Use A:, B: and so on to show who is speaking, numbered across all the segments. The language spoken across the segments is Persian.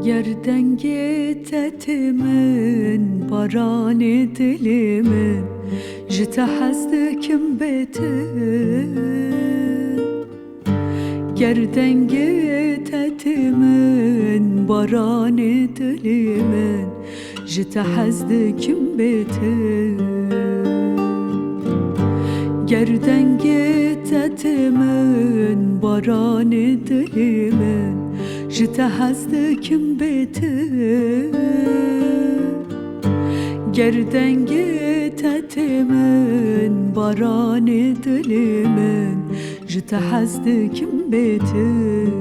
A: گردنگی تتمن باران دلمن جتا حزدکم بتن گردنگی تتمن باران دلمن جتا حزدکم بتن گردنگی تتمن باران دلمن جتا حزدکم بتن گردنگی تتمن باران دلمن جتا حزدکم بتن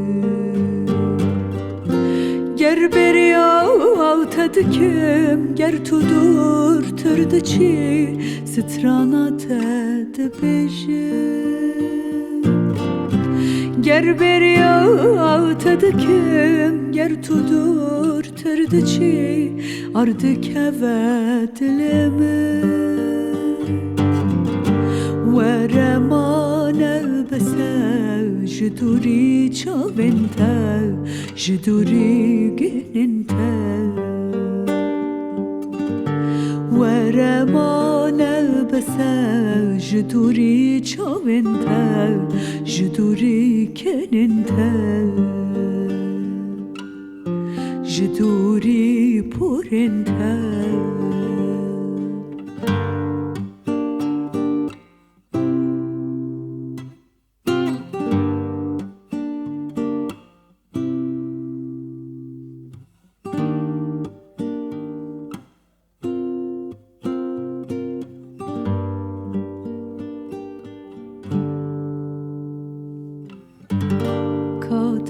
A: گر بریا او تدکم گر تو دور ترد چی سترانا تد بجه گر بریا او تدکم گر تو دور ترد چی اردک ودلمه ورمان بسه جدوری چاونته جدوری گننته ورمان بسه جدوری چاونته جدوری کننته جدوری پورنته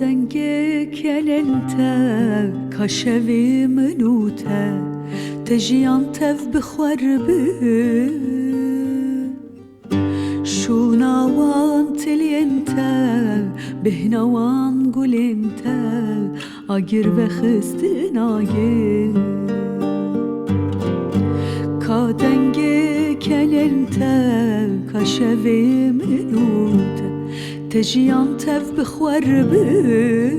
A: دنگی کلنته کاشوی منوته تجیان تف بخور به شوناوان تلینته بهنوان گلنته آگیر و خستن آگیر کادنگی کلنته کاشوی منوته تجیان تف بخور به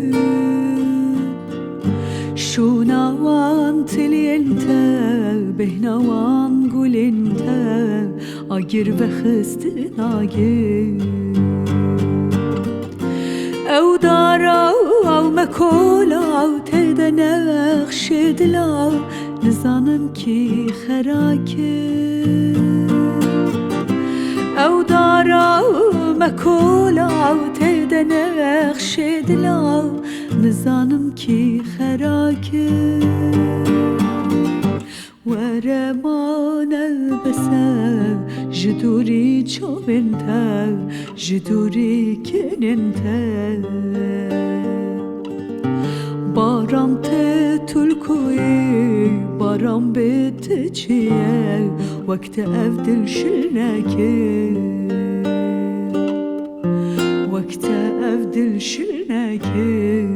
A: شوناوان تلینته بهنوان گلنته آگیر و خستن آگیر او دارا او مکولا او تد نقش دلا نزانم کی خراکه او دارا مکولا او تد نقش دلا نزانم کی خراکه ورمان بسه جدوری چاونته جدوری کننته باران تلکوی باران بیت چیه وقت افدل شلنکه وقت افدل شلنکه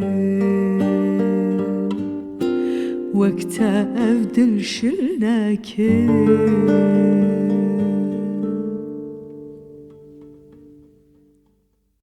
A: وقت افدل شلنکه